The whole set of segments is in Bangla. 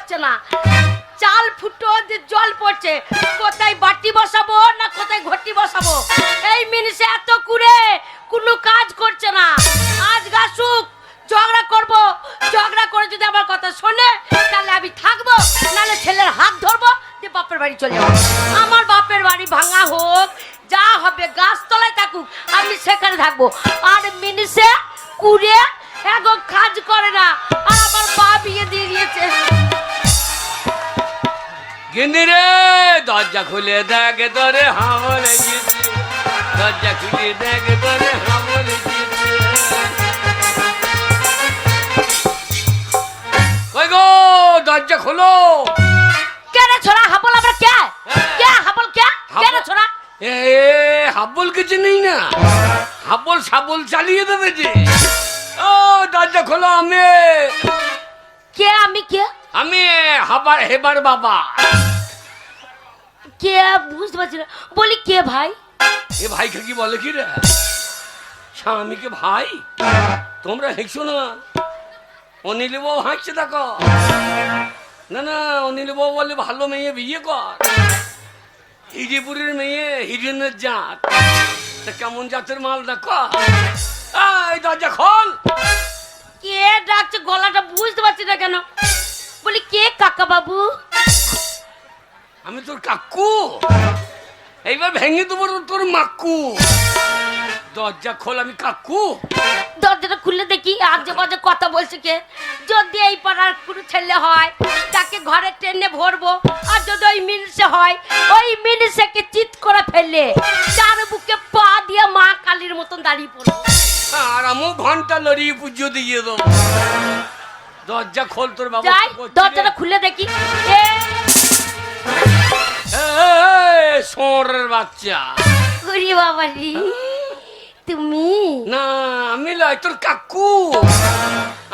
হচ্ছে না, চাল ফুটো জল পড়ছে, কোথায় বাটি বসাবো না কোথায় ঘটি বসাবো। এই মিনিসে এত কুড়ে কোনো কাজ করছে না। আজ গাছুক ঝগড়া করবো, ঝগড়া করে যদি আমার কথা শোনে তাহলে আমি থাকবো, নাহলে ছেলের হাত ধরবো যে বাপের বাড়ি চলে যাবো। আমার বাপের বাড়ি ভাঙা হোক যা হবে, গাছতলায় থাকুক, আমি সেখানে থাকবো। আর মিনিসে কুড়ে এখন কাজ করে না, আর আমার পা বিয়ে দিয়ে দিয়েছে। গিন্দিরে দরজা খুলে দেখ তোরে হামল গেছে, দরজা খুলে দেখ তোরে হামল গেছে। কই গো দরজা খোলো। কে রে ছোড়া হাবল? আমরা কে কে হাবল? কে কে রে ছোড়া? এ হাবল কিছু নেই না, হাবল সাবল চালিয়ে দেবে যে। ও দরজা খোলো। আমি কে? আমি কে? আমি হাবার হেবার বাবা। কে বুঝতে পারছি না, বলি কে ভাই? এ ভাইকে কি বলে কি রে? স্বামীকে ভাই? তোমরা হেঁকছো না? অনিল বাবু হাঁকছে দেখো। না না, অনিল বাবু বলে ভালো মেয়ে বিয়ে কর। হিরিপুরের মেয়ে হিরেনের জাত, তা কেমন জাতের মাল দেখো। এই দরজা খোল। কে ডাকছে? গলাটা বুঝতে পারছি না কেন। বলি কে কাকা বাবু? আমি তোর কাকু, এইবার ভেঙে দেবো তোর মাক্কু। দরজা খোল, আমি কাকু। দরজাটা খুলে দেখি আজে বাজে কথা বলছে কে। যদি এই পাড়ার কোনো ছেলে হয় তাকে ঘরে টেনে ভরবো, আর যদি ওই মিনিসে হয় ওই মিনিসেকে চিৎ করে ফেললে চার বুকে পা দিয়ে মা কালীর মতন দাঁড়িয়ে পড়বো। আর আমি ঘন্টা লড়িয়ে পুজো দিয়ে দেবো। দরজা খোল, তোর বাবা। যাই দরজাটা খুলে দেখি। সোরের বাচ্চা। ওরে বাবা রে, তুমি? না আমি লয়, তোর কাকু।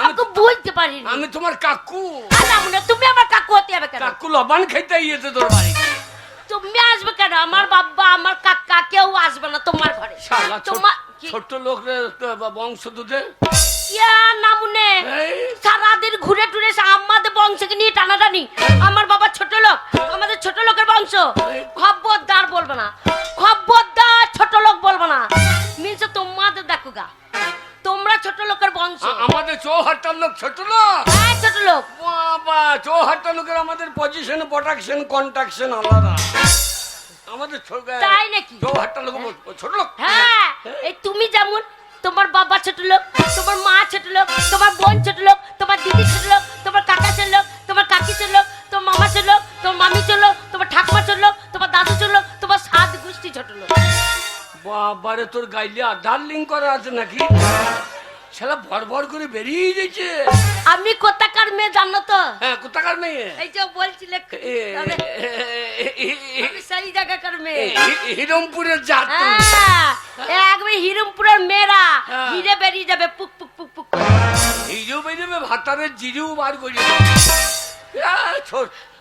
আমি বুঝতে পারিনি। আমি তোমার কাকু। তুমি আমার কাকু হতে হবে কেন? কাকু লবণ খাইতে গিয়েছে তোর বাড়ি। তুমি আসবে কেন? আমার বাবা আমার কাকা কেউ আসবে না তোমার ঘরে। তোমার ছোট লোক বংশ দুধে নামুনে সারাদিন ঘুরে টুরে আমাদের বংশকে নিয়ে টানাটানি। আমার বাবা ছোট লোক, আমাদের ছোট লোকের বংশ। খবরদার বলবো না, খবরদার ছোট লোক বলবো না। মিনছে তোমাদের দেখো গা, তোমরা ছোট লোকের বংশ। আমাদের চৌহাট্টার লোক ছোট লোক। হ্যাঁ ছোট লোক। বাবা চৌহাট্টার লোকের আমাদের পজিশন প্রোটেকশন কন্ট্রাকশন আলাদা। আমাদের তাই নাকি? চৌহাট্টার লোক ছোট লোক। হ্যাঁ, এই তুমি যেমন তোমার বাবা ছোট লোক, তোমার মা ছোট লোক, তোমার বোন ছোট লোক, তোমার দিদি ছোট লোক, তোমার কাকা ছোট লোক, তোমার কাকি ছোট লোক, তোমার মামা ছোট লোক, তোমার মামি ছোট লোক, তোমার ঠাকুমা ছোট লোক, তোমার দাদু ছোট লোক, তোমার সাত গোষ্ঠী ছোট লোক। বাবারে তোর গাইলে আধার লিঙ্ক করা আছে নাকি? ছেলে ভর ভর করে বেরিয়ে যাচ্ছে। আমি কোথাকার মেয়ে জানো তো? হ্যাঁ কোথাকার মেয়ে? এই যে বলছিলে সেই জায়গাকার মেয়ে, হিরমপুরের জাত। একবার হিরমপুরের মেয়েরা হিরে বেরিয়ে যাবে পুক পুক পুক পুক। হিরো বেরিয়ে ভাতারের জিরু বার করে।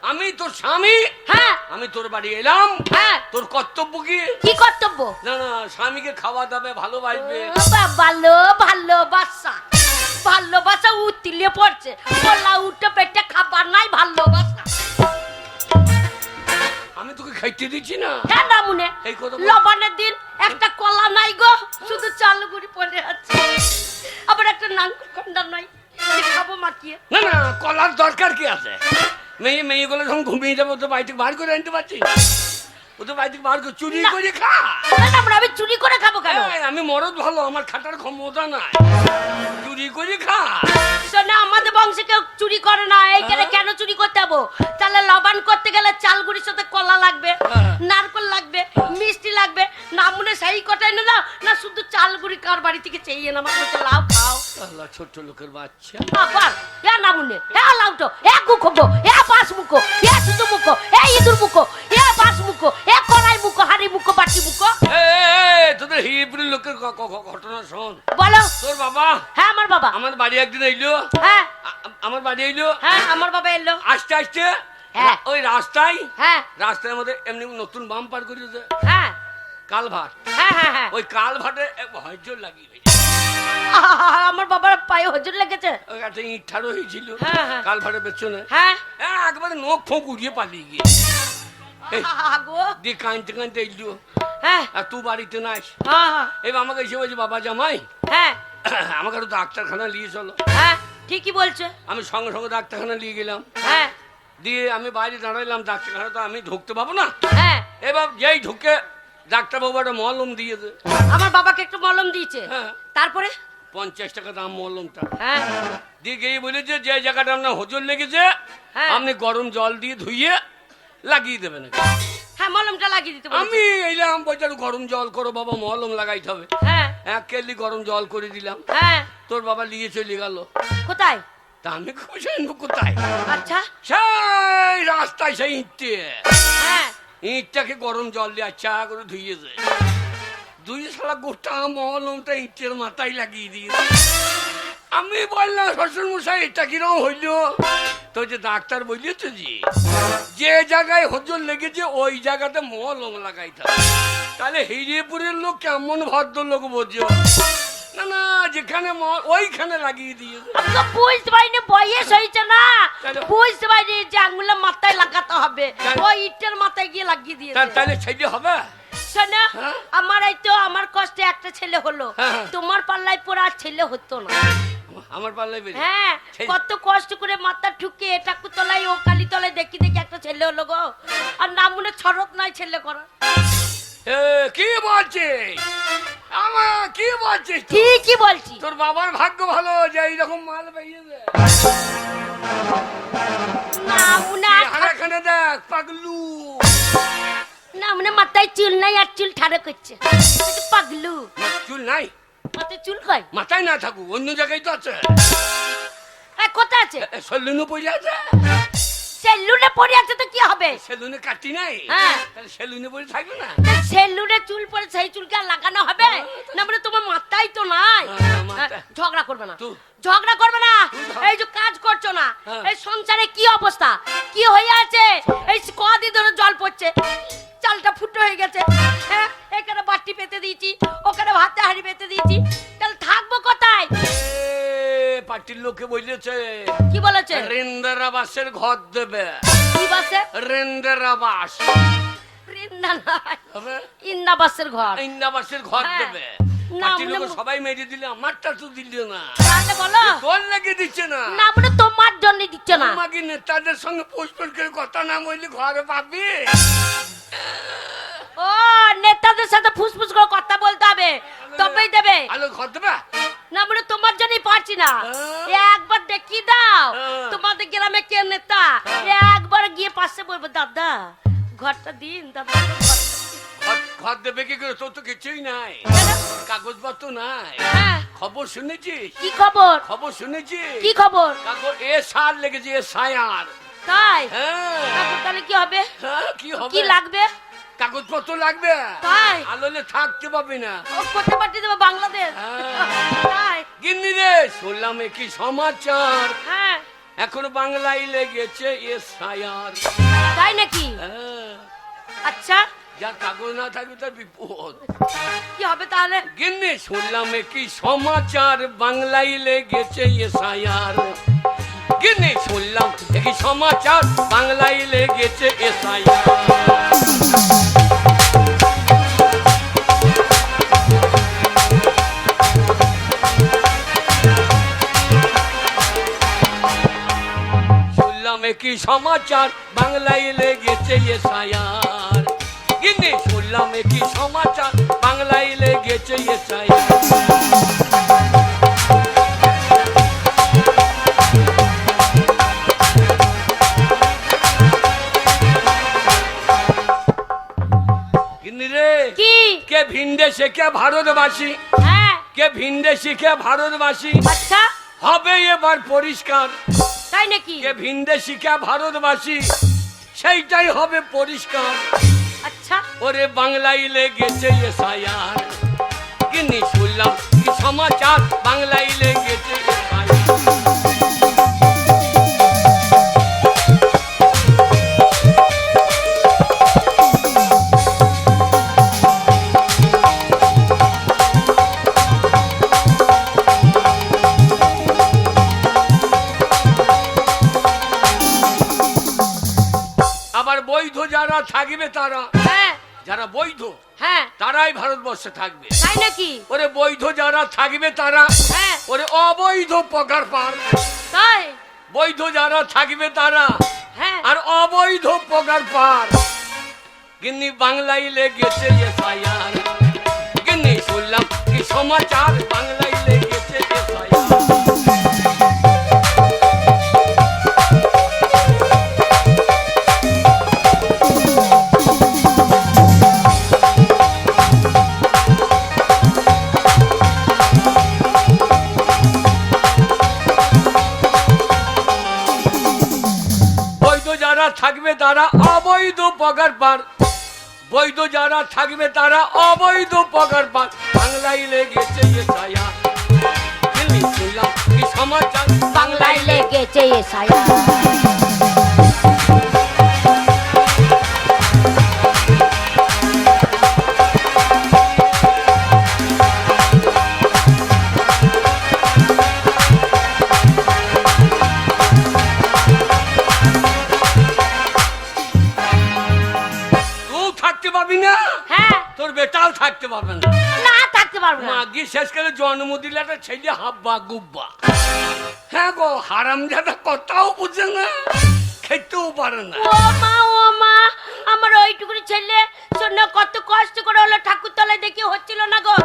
আমি তোর স্বামী। হ্যাঁ আমি তোর বাড়ি এলাম। হ্যাঁ তোর কর্তব্য কি? কি কর্তব্য? না না, স্বামীকে খাওয়া দাবে, ভালোবাসবে। ভালো ভালোবাসা, ভালোবাসা উতলে পড়ছে। বলা উঠে পেটে খাবার নাই, ভালোবাসা। আমি তোকে খাইতে দিচ্ছি না। হ্যাঁ নামুনে, লবণের দিন একটা কলা নাই গো, শুধু চাল গুড়ি পড়ে আছে। আবার একটা নাঙ্গুর খন্ডা নাই, খাবো মাখিয়ে। না না, কলার দরকার কি আছে? মেয়েগুলো যখন ঘুমিয়ে যাবো তো বাড়ি থেকে বার করে আনতে পারছি। ও তো বাড়ি থেকে বার করে চুরি করে খা। আমি চুরি করে খাবো কেন? আমি মরদ ভালো, আমার খাটার ক্ষমতা নাই। চুরি করে খা। শোনা, আমাদের বংশে কেউ চুরি করে না। এইখানে কেন চুরি করতে যাবো? তাহলে লবণ করতে গেলে চালগুড়ির সাথে কলা লাগবে, নারকল লাগবে, মিষ্টি লাগবে। নামুনে সেই কটাই না, না শুধু চালগুড়ি কার বাড়ি থেকে চেয়ে না আমাকে লাউ খাও। আল্লাহ, ছোট লোকের বাচ্চা। আবার এ নামুনে, এ লাউটো, এ গুখবো, এ পাঁচ মুখো, এ সুতো মুখো, এ ইঁদুর মুখো, এ পাঁচ মুখো, এ কড়াই মুখো, হাড়ি মুখো, বাটি মুখো। তোদের হিব্রু লোকের ঘটনা শোন। বলো। তোর বাবা? হ্যাঁ আমার বাবা। আমার বাড়ি একদিন এলো। হ্যাঁ আমার বাড়ি এলো। হ্যাঁ আমার বাবা এলো। আসতে আসতে হ্যাঁ ওই রাস্তায়, হ্যাঁ রাস্তার মধ্যে এমনি নতুন বাম পার করেছে। হ্যাঁ কালভাট। হ্যাঁ হ্যাঁ হ্যাঁ ওই কালভাটে ভয়জোর লাগিয়ে আমার বাবার পায়ে হজুর লেগেছে। ওই একটা ইট ঠাড়ো হয়েছিল হ্যাঁ, হ্যাঁ। কাল ফাটের পেছনে, হ্যাঁ একবারে নখ ফোঁক উড়িয়ে পালিয়ে গিয়ে এই, গো দিয়ে কাঁদতে কাঁদতে এলো। হ্যাঁ আর তুই বাড়িতে নাস, হ্যাঁ এবার আমাকে এসে বলছে বাবা জামাই হ্যাঁ আমাকে একটু ডাক্তারখানা নিয়ে চলো। হ্যাঁ ঠিকই বলছে। আমি সঙ্গে সঙ্গে ডাক্তারখানা নিয়ে গেলাম। হ্যাঁ দিয়ে আমি বাইরে দাঁড়াইলাম, ডাক্তারখানা তো আমি ঢুকতে পাবো না। হ্যাঁ এবার যেই ঢুকে ডাক্তারবাবু একটা মলম দিয়ে দে। আমার বাবাকে একটু মলম দিয়েছে। হ্যাঁ। তারপরে 50 টাকা দাম মলমটা। হ্যাঁ দিয়ে গিয়ে বলেছে যে জায়গাটা আপনার হজর লেগেছে হ্যাঁ। আপনি গরম জল দিয়ে ধুইয়ে লাগিয়ে দেবেন। হ্যাঁ মলমটা লাগিয়ে দিতে বলেছে। আমি এলাম বলছি একটু গরম জল করো বাবা, মলম লাগাইতে হবে। হ্যাঁ 1 কেজি গরম জল করে দিলাম। হ্যাঁ তোর বাবা নিয়ে চলে গেল। কোথায়? তা আমি খুশি হইনি কোথায়, আচ্ছা সেই রাস্তায় সেই ইটে হ্যাঁ ইটটাকে গরম জল দিয়ে চা করে ধুইয়ে যায়। দুই সালা গোটা মলমটা ইটের মাথায় লাগিয়ে দিয়েছে। আমি বললাম শ্বশুর মশাই এটা কিরকম হইল? তো যে ডাক্তার বলিয়েছে যে জায়গায় হজর লেগেছে ওই জায়গাতে মলম লাগাইতে হবে। তাহলে হিরিপুরের লোক কেমন ভদ্রলোক বোঝো না, না যেখানে ওইখানে লাগিয়ে দিয়েছে। আমি তো বুঝতে পারিনি, বয়স হয়েছে না, তাহলে? বুঝতে পারিনি যে আঙুলে মাথায় লাগাতে হবে, তাহলে? ওই ইটের মাথায় গিয়ে লাগিয়ে দিয়েছে। তাহলে ছেলে হবে? শোনো হ্যাঁ? আমার এই তো আমার কষ্টে একটা ছেলে হলো, হ্যাঁ। তোমার পাল্লায় পড়ে আর ছেলে হতো না। আমার পাল্লায় বেরিয়ে হ্যাঁ ছেলে- কত কষ্ট করে মাথা ঠুকে ঠাকুর তলায় ও কালী তলায় দেখি দেখি একটা ছেলে হলো গো, আর নাম মনে ছরত নাই ছেলে করা। কি বলছিস আমার, কি বলছিস তুই? ঠিকই বলছি। তোর বাবার ভাগ্য ভালো যে এইরকম মাল পেয়েছে। না মনে এখানে দেখ পাগলু। না মনে মাথায় চুল নাই আর চুল ঠাড়া করছে, এটা পাগলু। চুল নাই মাথায় চুল কয়? মাথায় না থাকুক অন্য জায়গায় তো আছে। কোথায় আছে? সেলুনে পড়ে আছে। সেলুনে পড়ে আছে তো কি হবে? সেলুনে কাটি নাই, হ্যাঁ। তাহলে সেলুনে পড়ে থাকবে না। সেলুনে চুল পরে সেই চুলকে আর লাগানো হবে না? মানে তোমার মাথায় তো নাই। মাথায়। ঝগড়া করবে না, তুই। ঝগড়া করবে না। তুই। এই যে কাজ করছো না, হ্যাঁ। এই সংসারে কি অবস্থা কি হয়ে আছে? এই কদিন ধরে জল পড়ছে, চালটা ফুটো হয়ে গেছে। হ্যাঁ এখানে বাটি পেতে দিয়েছি, ওখানে ভাতে হাঁড়ি পেতে দিয়েছি, তাহলে থাকবো কোথায়? পার্টির লোকে বলেছে কি বলেছে? রেন্দারাবাসের ঘর দেবে। কি বাসে? রেন্দারাবাস বৃন্দা নাই, হবে, ইন্দাবাসের ঘর। ইন্দাবাসের ঘর হ্যাঁ। দেবে। না, পার্টির মনে- লোক সবাই মেরে দিলে, আমারটা তো দিল না। তাহলে বলো তোর লেগে দিচ্ছে না। না, মানে তোমার জন্য দিচ্ছে না। তোমাকে নেতাদের সঙ্গে পোস্টপোন করে কথা না বললে ঘরে পাবি। ও নেতাদের সাথে ফুসফুস করে কথা বলতে হবে, তবেই দেবে। আলো ঘর দেবে। না মানে তোমার জন্যই পারছি না। হ্যাঁ। একবার দেখিয়ে দাও হ্যাঁ। তোমাদের গ্রামে কে নেতা, একবার গিয়ে পাশে বলবো দাদা ঘরটা দিন, দাদা ঘর দেবে কি করে? তোর তো কিছুই নাই, কাগজপত্র নাই। হ্যাঁ খবর শুনেছিস? কি খবর? খবর শুনেছিস? কি খবর? কাগজ এ সার লেগেছে, এ সায়ার। তাই হ্যাঁ। তারপর তাহলে কি হবে? হ্যাঁ, কি হবে? কি লাগবে? কাগজপত্র লাগবে। তাই? আলোলে থাকতে পাবি না। ও কোথায় পাঠিয়ে দেবো? বাংলাদেশ। হ্যাঁ। তাই? গিন্নি রে, শুনলাম কি সমাচার হ্যাঁ এখন বাংলায় লেগেছে এ সায়ার। তাই নাকি? হ্যাঁ। আচ্ছা যা কাগজ না থাকবে তার বিপদ। কি হবে তাহলে? গিন্নি শুনলাম কি সমাচার বাংলায় লেগেছে এ সায়ার। গিন্নি শুনলাম কি সমাচার বাংলায় লেগেছে এ সায়ার। শুনলাম কি সমাচার বাংলায় লেগেছে এ সায়ার। গিন্নি শুনলাম কি সমাচার বাংলায় লেগেছে এ সায়ার। গিন্নি রে, কি? কে ভিনদেশে কে ভারতবাসী, হ্যাঁ কে ভিনদেশি কে ভারতবাসী আচ্ছা হবে এবার পরিষ্কার। তাই নাকি? কে ভিনদেশি কে ভারতবাসী সেইটাই হবে পরিষ্কার। আচ্ছা ওরে বাংলায় লেগেছে এ সায়ার। গিন্নি শুনলাম কি সমাচার বাংলায় লেগেছে এ সায়ার। বৈধ যারা থাকবে তারা, হ্যাঁ যারা বৈধ হ্যাঁ তারাই ভারতবর্ষে থাকবে। তাই নাকি? ওরে বৈধ যারা থাকবে তারা, হ্যাঁ ওরে অবৈধ পগার পার। তাই বৈধ যারা থাকবে তারা হ্যাঁ আর অবৈধ পগার পার। গিন্নি বাংলায় লেগেছে এফআইআর, গিন্নি শুনলাম কি সমাচার, বাংলায় লেগেছে এফআইআর। থাকবে তারা অবৈধ পগার পার, বৈধ যারা থাকবে তারা অবৈধ পগার পার। বাংলায় লেগেছে এফআইআর, দিল্লি শুনলাম কি সমাচার, বাংলায় লেগেছে এসআইআর। হ্যাঁ তোর বেটাও থাকতে পারবে না। না থাকতে পারবো না। মাগি শেষ করে জন্ম দিলে একটা ছেলে হাব্বা গুব্বা। হ্যাঁ গো, হারামজাদা কথাও বুঝে না, খেতেও পারে না। ও মা আমার ওইটুকুনি ছেলে শোনো কত কষ্ট করে হলো ঠাকুর তলায় দেখি হচ্ছিল না গো,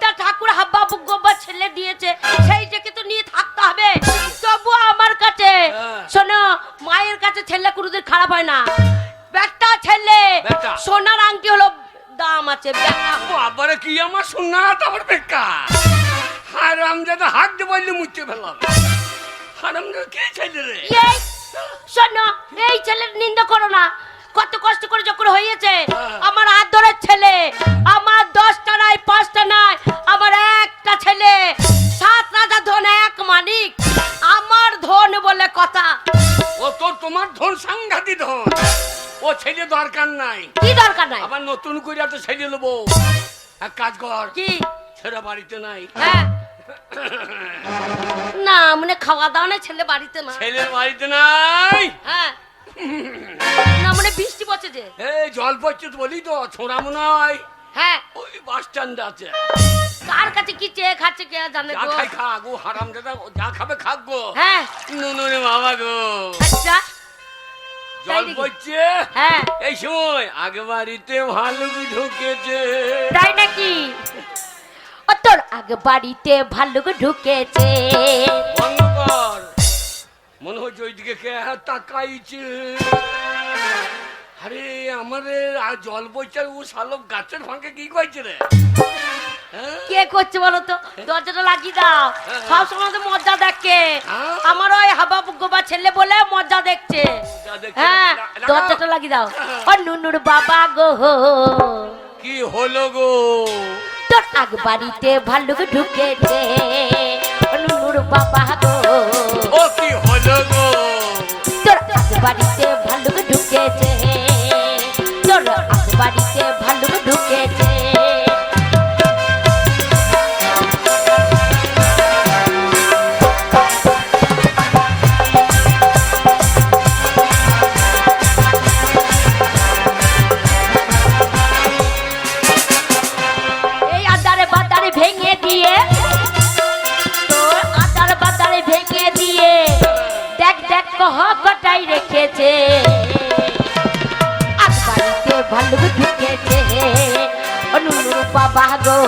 তা ঠাকুর হাব্বা গুব্বা ছেলে দিয়েছে, সেইটাকে তো নিয়ে থাকতে হবে। তবু আমার কাছে শোনো, মায়ের কাছে ছেলে কোনোদিন খারাপ হয় না। বেটা ছেলে সোনার আংটি হলো দাম আছে। বাবারে কি আমার সোনা, তারপর বেকার হারামজাদা হাত দিয়ে বললে মুছে ফেলাম। হারামজাদা কে ছেলে রে? এই শোনো, এই ছেলের নিন্দা করো না। কত কষ্ট করে যখন হয়েছে, আমার আদরের ছেলে, আমার 10টা নাই 5টা নাই, আমার একটা ছেলে, 7 রাজা ধন 1 মানিক, আমার ধন বলে কথা। ও তো তোমার ধন সাংঘাতিক ধন, ও ছেলে দরকার নাই। কি দরকার নাই? আবার নতুন করে তো ছেলে নেবো। এক কাজ কর, কি? ছেলে বাড়িতে নাই। হ্যাঁ না মানে খাওয়া দাওয়া নাই, ছেলে বাড়িতে না। ছেলের বাড়িতে নাই? হ্যাঁ না মানে বৃষ্টি পড়ছে যে। এই জল পড়ছে তো বলি তো, ছোড়া মনে হয় হ্যাঁ ওই বাস স্ট্যান্ড আছে। কার কাছে কি চেয়ে খাচ্ছে কে জানে যা গো। খাই খা গো, হারামজাদা যা খাবে খাক গো। হ্যাঁ নুনুরে বাবা গো। আচ্ছা জল পড়ছে হ্যাঁ এই সময়, আগে বাড়িতে ভালুক ঢুকেছে। তাই নাকি? ও তোর আগে বাড়িতে ভালুক ঢুকেছে। বন্ধ কর, মনে হচ্ছে ওইদিকে কে তাকাইছে। আরে আমারে আর জল পড়ছে, ও শালক গাছের ফাঁকে কি কইছে রে? কে করছে বলো তো? দরজাটা লাগিয়ে দাও, সব সময় তো মজা দেখে। আমার ওই হাবা গোবা ছেলে বলে মজা দেখছে। হ্যাঁ দরজাটা লাগিয়ে দাও। ও নুনুর বাবা গো, কি হলো গো? তোর আগ বাড়িতে ভালুক ঢুকেছে। ও নুনুর বাবা গো, ও কি হলো গো? তোর আগ বাড়িতে ভালুক ঢুকেছে। তোর আগ বাড়িতে ভালুক ঢুকেছে। ভেঙে দিয়ে তোর আদার বাদারে ভেঙে দিয়ে দেখ দেখ কটাই রেখেছে। আগ বাড়িতে ভালুক ঢুকেছে। নুনুর বাবা গো,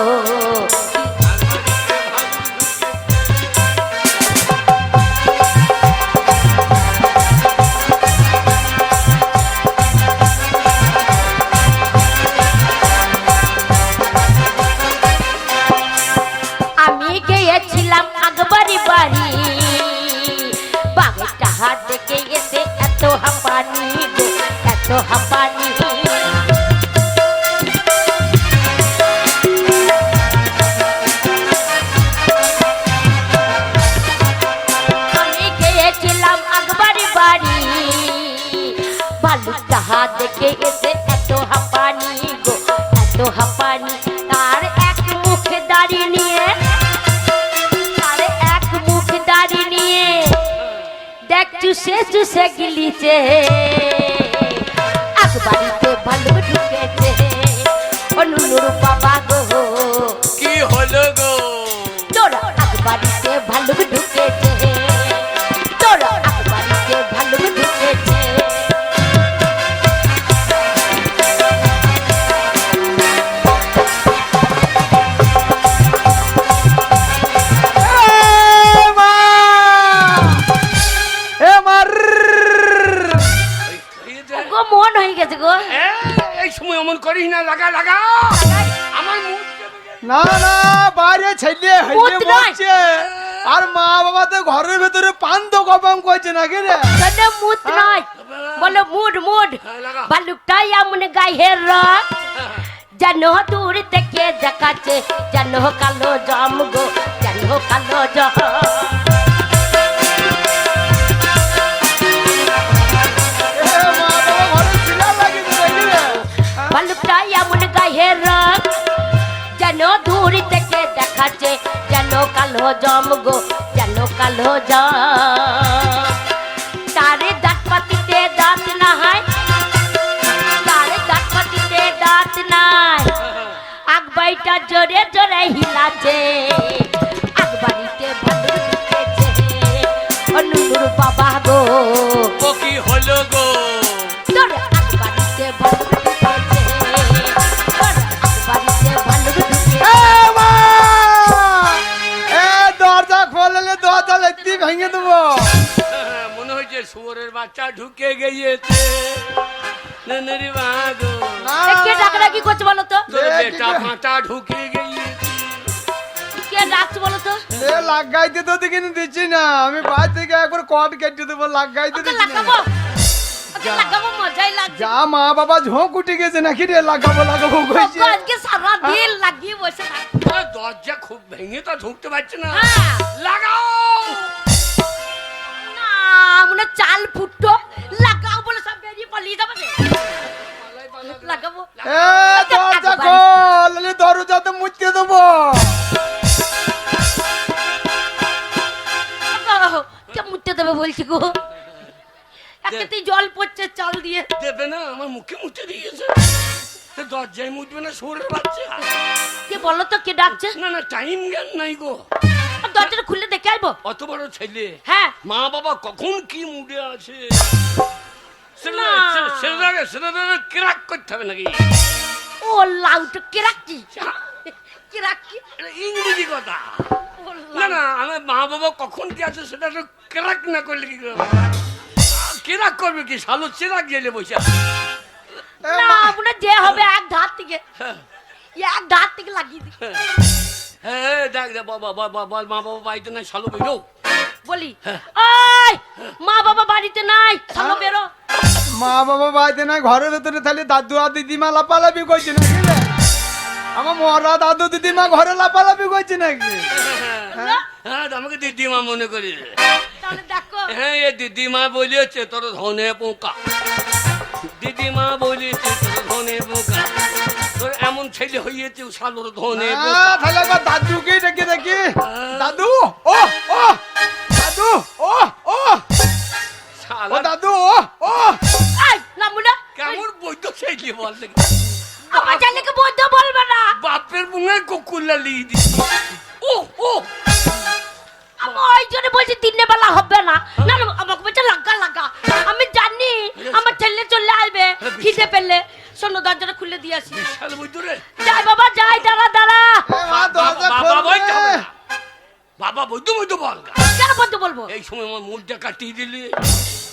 আমি গিয়েছিলাম আগবাড়ি বাড়ি, বাঘেরটা হাত দেখে এসে এত হাঁপানি গো, এত হাঁপানি। আমি গিয়েছিলাম আগবাড়ি বাড়ি, ভালুকটা হাত দেখে এসে এত হাঁপানি গো, এত হাঁপানি। তার এক মুখে দাঁড়িয়ে নিয়ে, দেখ চুষে চুষে গিলিছে। আগ বাড়িতে ভালুক ঢুকেছে ও নুনুর বাবা গো কি হলো গো তোরা আগ বাড়িতে ভালুক ঢুকেছে তোরা আগ বাড়িতে ভালুক ঢুকেছে গো মন হয়ে গেছে গো এই সময় অমন করিস না, লাগা লাগা আমার মুখ চেপে গেছে। না না বাইরে ছেলে মুত হাইতে নয়। বসছে আর মা বাবা তো ঘরের ভেতরে পান তো কপাম করছে নাকি রে কেন মুত নয় বলো মুড মুড হ্যাঁ, লাগা। ভালুকটা এমন গায়ের রং যেন দূর থেকে দেখাচ্ছে যেন কালো জম গো যেন কালো জম এ, মা বাবা ঘরে ছিলা লাগিছে নাকি রে ভালুকটা এমন গায়ের রং যেন দূর থেকে দেখাচ্ছে যেন কালো জম গো যেন কালো জম তারে দাঁত পাতিতে দাঁত না হয় তারে দাঁত পাতিতে দাঁত নাই আগ বাড়িটা জোরে জোরে হিলাছে আগ বাড়িতে ভালুক ঢুকেছে ও নুনুর বাবা গো ও কি হলো গো তোরে আগ বাড়িতে ভালুক ঢুকেছে তোরে আগ বাড়িতে ভালুক ঢুকেছে এ মা এ দরজা খোললে দরজা লাগতে ভেঙে দেবো মনে হচ্ছে শুয়োরের বাচ্চা ঢুকে গিয়েছে ননরি বাগো না কে ডাকাডাকি করছে বলো তো তোর এ, কি বেটা করে? ফাটা ঢুকে গিয়েছে কে ডাকছে বলো তো এ লাগাইতে তো দেখিনি দিচ্ছি না আমি বাইরে থেকে একবার কট কেটে দেবো লাগাইতে ওকে দিচ্ছি না লাগাবো ওকে লাগাবো মজাই লাগছে যা মা বাবা ঝোঁক উঠে গেছে নাকি রে লাগাবো লাগাবো কইছে ওকে আজকে সারা দিন লাগিয়ে বসে থাকবো দরজা খুব ভেঙে তো ঢুকতে পারছে না হ্যাঁ। লাগাও না মনে চাল ফুটো লাগাও বলে সব বেরিয়ে পালিয়ে যাবে রে। লাগাবো এ দরজা খোল নাহলে দরজাতে মুছতে দেবো কে মুটতে দেবে বলছি গো একটাতেই জল পড়ছে চাল দিয়ে দেবে না আমার মুখে মুছে দিয়েছে তো দরজায় মুছবে না শুয়োরের বাচ্চা কে বলো তো কে ডাকছে না না টাইম জ্ঞান নাই গো দরজাটা খুলে দেখে আসবো অত বড় ছেলে হ্যাঁ মা বাবা কখন কি মুডে আছে না। সেটা ক্রাক করতে হবে নাকি ও লাউটা কে রাখছি কে রাখছি এটা ইংরেজি কথা ও না লাউ। না আমার মা বাবা কখন কি আছে সেটা তো ক্রাক না করলে কি করে ক্রাক করবে কি শালো চিরাক গেলে বসে এ না মা, মনে যে হবে এক ধার থেকে এক ধার থেকে লাগিয়ে দি হ্যাঁ দেখ দেখ বাবা বাবা বল মা বাবা বাড়িতে নাই শালো বেরো বলি ওই মা বাবা বাড়িতে নাই চলো বেরো মা বাবা বাড়িতে নাই ঘরের ভেতরে তাহলে দাদু আর দিদিমা লাপালাপি করছে নাকি রে আমার মরা দাদু দিদিমা ঘরে লাপালাপি করছে নাকি হ্যাঁ আমাকে দিদিমা মনে করি তাহলে দেখো হ্যাঁ এ দিদিমা বলেছে তোর ধনে পোকা দিদিমা বলেছে তোর ধনে পোকা তোর এমন ছেলে হয়েছে শালোর ধনে পোকা তাহলে একবার দাদুকে ডেকে দেখি দাদু ও ও দাদু ও ও ও শালা দাদু ও ও এই নামুনা কেমন বৈধ ছেলে বল দেখি আমার ছেলেকে বলতে বলবে না বাপের মুখে কুকুরলা লিয়ে দিচ্ছি ও ও আমি ওই জন্য বলছি দিনের বেলা হবে না না না, আমাকে বলছে লাগা লাগা আমি জানি আমার ছেলে চলে আসবে খিদে পেলে শোনো দরজাটা খুলে দিয়ে আসি বিশাল বৈধ রে যাই বাবা যাই দাঁড়া দাঁড়া এ মা দরজা বাবা বৈধ খোল হবে না। বাবা বৈধ বৈধ বল গা। কেন বলতে বলবো এই সময় আমার মুখটা কাটিয়ে দিলি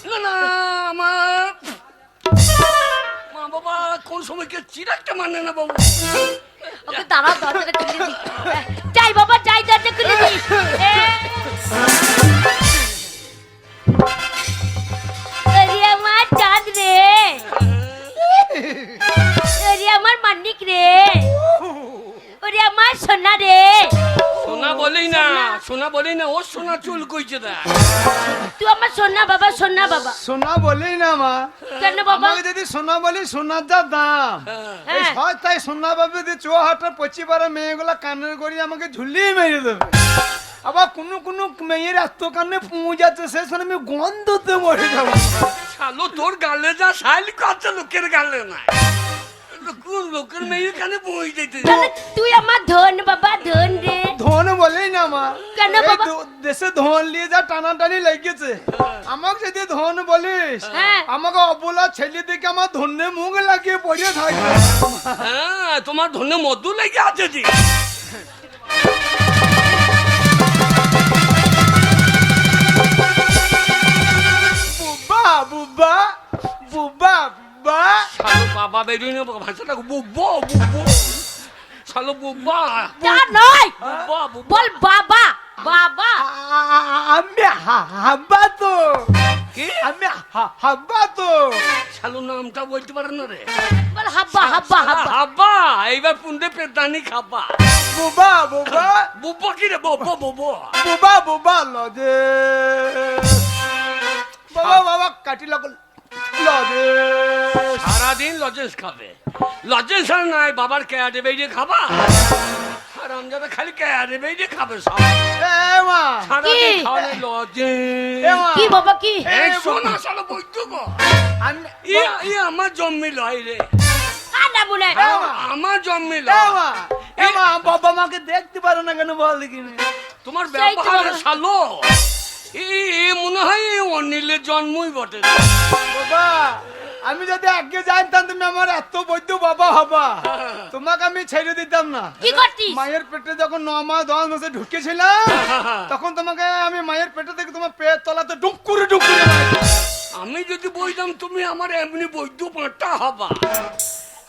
না না আমার মা বাবা কোন সময় কে চিরাকটা মানে না বাবু ওকে দাঁড়া দরজাটা খুলে দি যাই বাবা যাই দরজা খুলে দি আরে আমার চাঁদ রে আরে আমার মানিক রে ওরে আমার সোনা রে সোনা বলেই না সোনা বলেই না ও সোনা চুল কইছে দা তুই আমার সোনা বাবা সোনা বাবা সোনা বলি না মা কেন বাবা আমাকে যদি সোনা বলি সোনার যা দাম এই হ্যাঁ সস্তায় সোনা বাবু যদি চুয়াহাটা 25 মেয়েগুলা কানের করি আমাকে ঝুলিয়ে মেরে দেবে আবার কোনো কোনো মেয়ের এত কানে পৌঁছাচ্ছে সে শুনে আমি গন্ধতে মরে যাবো। শালো তোর গালে যা শাইল করছে লোকের গালে নাই কোন লোকের মেয়ের কানে পৌঁছে দিতে তাহলে তুই আমার ধন বাবা ধন রে। ধন বলেই না মা, কেন এই বাবা? দেশে ধন নিয়ে যা টানাটানি লেগেছে, আমাকে যদি ধন বলিস হ্যাঁ। আমাকে অবলা ছেলে দিকে আমার ধনে মুখ লাগিয়ে পড়ে থাকবে। হ্যাঁ তোমার ধনে মধু লেগে আছে জি। বুবা বুবা বুবা বুবা শালো বাবা বেরোয় না ভাষাটা বুব্বো বুব্বো শালো বুব্বা তা নয়, বুব্বা বুব্বা বল বাবা বাবা। আমি হাব্বা তো, কি আমি হাব্বা তো। শালো নামটা বলতে পারে না রে বল হাব্বা হাব্বা হাব্বা। হাব্বা এইবার পুন্ডে পেদানি খাবা বুবা বুবা বুব্বো কি রে বুব্বো বুব্বো বুবা বুবা লজে বাবা বাবা কাটি লাগল লজে। সারাদিন লজেন্স খাবে লজেন্স আর নাই বাবার কেয়ারে বেরিয়ে খাবা আর আমজাদা খালি কেয়ারে বেরিয়ে খাবে সব এ মা সারাদিন কি? খাওয়ালে এ লজেন্স মা কি বাবা কি? এই শোনা শালো বৈদ্য গো আমি ই আমার জন্মিল হয় রে আনা মনে আমার জন্মিল এ মা বাবা মাকে দেখতে পারো না কেন বল দেখিনি? তোমার সেই তো। ব্যবহার শালো এ মনে হয় অনিলের জন্মই বটে রে। বাবা আমি যদি আগে জানতাম তুমি আমার এত বৈদ্য বাবা হবা তোমাকে আমি ছেড়ে দিতাম না। কি করছিস? মায়ের পেটে যখন 9 মাস 10 মাসে ঢুকেছিলাম তখন তোমাকে আমি মায়ের পেটে থেকে তোমার পেট তলাতে ডুক করে মারতাম। আমি যদি বইতাম তুমি আমার এমনি বৈদ্য পাঁটা হবা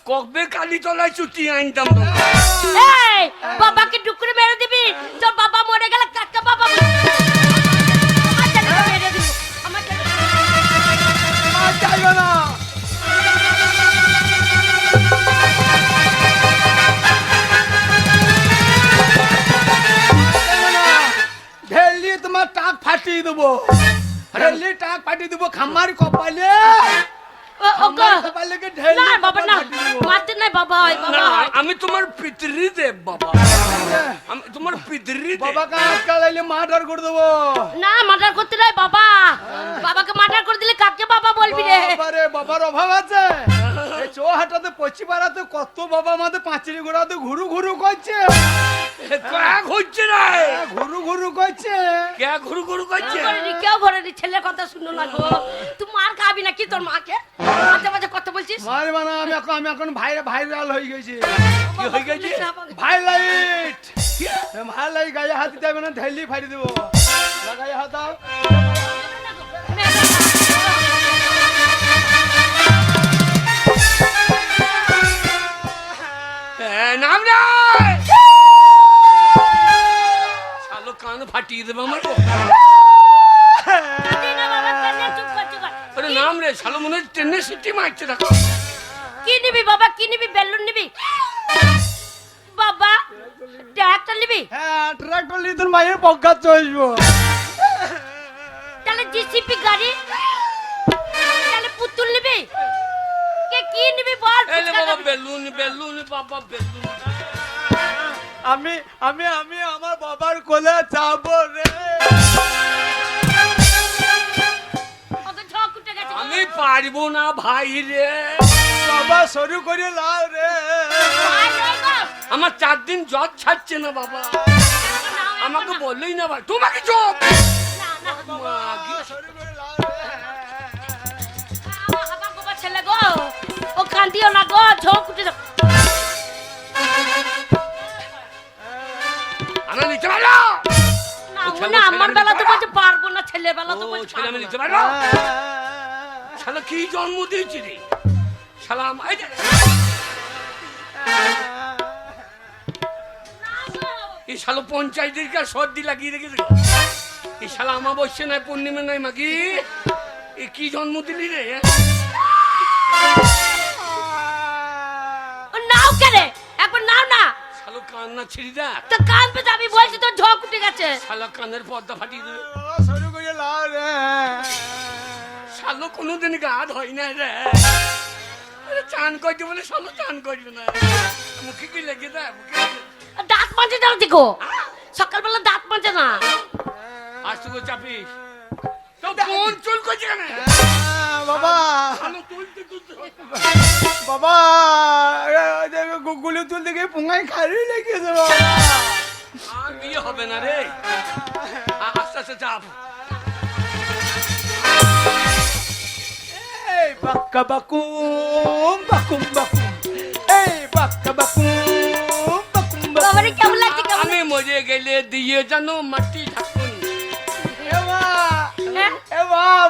কবে কালী তলায় চুটি আনতাম তোমার এই বাবাকে ডুকরে মেরে দিবি, তোর বাবা মরে গেলে কাকা বাবা আমার ছেলেকে মেরে দিব, আমার ছেলেকে। মা চাইবে না। ঢেলি তোমার টাক ফাটিয়ে দেবো, ঢেলি টাক ফাটিয়ে দেবো খামার কপালে। আমার কপালেকে ঢেলি না বাবা কপাল না, ফাটিয়ে দেবো। মারতে নাই বাবা হয় না বাবা হয়। আমি তোমার পিতৃদেব বাবা আমি তোমার পিতৃদেব বাবাকে আজকাল আইলে মার্ডার করে দেবো। না মার্ডার করতে নাই বাবা, বাবাকে মার্ডার করে দিলে কাকে বাবা বলবি রে? বাবারে বাবার অভাব আছে। এই চৌহাটাতে পশ্চিম পাড়াতে কত বাবা আমাদের পাঁচিরি গোড়াতে ঘুরু ঘুরু করছে, ক্যাক হচ্ছে না ঘুরু ঘুরু করছে। ক্যাক ঘুরু ঘুরু করছে কেউ ঘরে নি, ছেলের কথা শুনো না গো। তুই মার খাবি নাকি তোর মাকে? মাঝে মাঝে কথা বলছিস। মার মানে আমি এখন ভাইরাল হয়ে গেছি। কি হয়ে গেছে ভাইলাইট ভাইলাই গায়ে হাত দিতে হবে না, ঢেলি ফাড়ি দেবো। গায়ে হাত দাও। নাম রে শালো কান ফাটিয়ে দেবে আমার আরে নাম রে শালো মনে হয় ট্রেনে সিটি মারছে দেখো কি নিবি বাবা, কি নিবি? বেলুন নিবি বাবা? ট্রাক্টর নিবি? হ্যাঁ ট্রাক্টর নিয়ে তোর মায়ের পক্ষা চলবো। তাহলে জিসিপি গাড়ি, তাহলে পুতুল নিবি? কে কি নিবি বল? এই লে বাবা বেলুন বেলুন বাবা বেলুন আমি আমি আমি আমার বাবার কোলে যাবো রে। ওকে ঝক উঠে গেছে। আমি পারবো না ভাই রে বাবা শুরু করে লাও রে। ভাই নয় গো। আমার 4 দিন জ্বর ছাড়ছে না বাবা আমাকে বললেই না ভাই তোমাকে চোখ না না শুরু করে লাও রে। আমার গোবা ছেলে গো, ও কান্দিও না গো, ঝক উঠে যাও। আমি নিতে পারো না ও ছেলে- না আমার ছেলে বেলা তো নিতে বলতে পারবো না, ছেলের বেলা তো ও বলতে ছেলে আমি পারবো নিতে না। পারো শালা কি জন্ম দিয়েছি রে শালা এই যে এই শালো পঞ্চায়েতের কাছে সর্দি লাগিয়ে রেখেছে এই শালা আমাবস্যা নাই পূর্ণিমা নাই মাগি এ কি জন্ম দিলি রে ও নাও কেরে একবার নাও না, শালো কান্না ছিড়ি দেখ তো কান পেতে আমি বলছি তো ঝক উঠে গেছে। শালা কানের পর্দা ফাটিয়ে দেবে বাবা শুরু করে লাও রে। শালো কোনোদিন গাদ হয় না রে আরে চান করতে বলে শালো চান করবে না মুখে কি লেগে দেয় মুখে দাঁত মাঝে দাও দেখো, সকালবেলা দাঁত মাজে না। আজ তুই চাপিস তো কোন চুল করছে কেন বাবা ভালো তুলতে তুলতে বাবা গুগুলি তুল দেখে পুঙ্গাই খালি লেগেছে বাবা। আর বিয়ে হবে না রে আস্তে আস্তে চাপ এই বাক্কা বাকুম বাকুম বাকুম, এই বাক্কা বাকুম বাকুম বাকুম। বাবারে কেমন লাগছে কেমন আমি মরে গেলে দিয়ে জানো মাটি ঠাকুন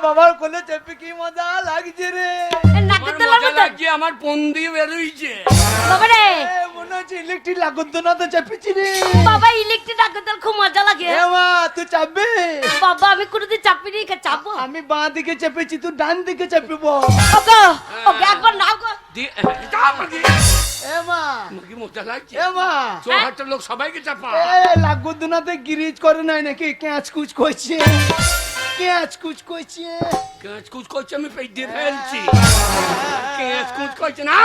বাবার কোলে চেপে কি মজা লাগছে রে। নাকের আমার তলার মজা মতো লাগছে আমার ফোন দিয়ে বেরোইছে বাবারে মনে হচ্ছে ইলেকট্রিক লাগুন না তো চেপেছি রে। বাবা ইলেকট্রিক নাকের তলা খুব মজা লাগে। তুই চাপবে? বাবা আমি কোনোদিন চাপিনি চাপবো। আমি বাঁ দিকে চেপেছি, তুই ডান দিকে চেপিব। ওগো ওকে একবার নাও গো। দিয়ে চাপ আগে এমা কি মজা লাগছে এমা চৌহাটের লোক সবাইকে চাপা লাগুন দুনাতে গিরিজ করে নাই নাকি? ক্যাচ কুচ করছে, ক্যাচ কুচ করছে। কেঁচ কুচ করছে আমি পেট দিয়ে ফেলছি কেঁচ কুচ করছে না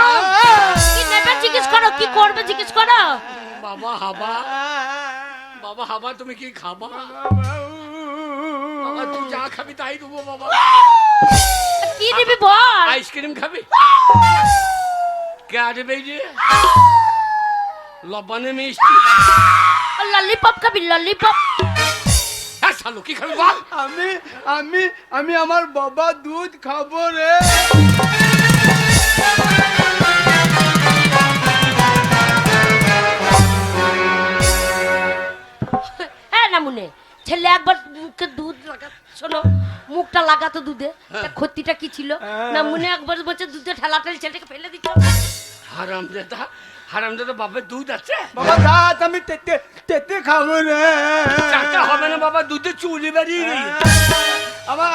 কি নেবে জিজ্ঞেস করো, কি করবে জিজ্ঞেস করো। বাবা হাবা বাবা হাবা তুমি কি খাবা বাবা তুই যা খাবি তাই দেবো বাবা কি নিবি বল। আইসক্রিম খাবি কে আসবে যে লবণে মিষ্টি ললিপপ খাবি ললিপপ। হ্যাঁ শালু কি খাবি বল আমি আমি আমি আমার বাবা দুধ খাবো রে। হ্যাঁ না মনে ছেলে একবার মুখে দুধ লাগা, শোনো মুখটা লাগাতো দুধে, তা ক্ষতিটা কি ছিল না মনে একবার বলছে দুধে ঠেলা ঠেলে ছেলেটাকে ফেলে দিচ্ছ। হারামজাদা বাপের দুধ আছে বাবা দাঁত আমি তেতে তেতে খাবো রে। চারটা হবে না বাবা দুধে চুলি বেরিয়ে গেছে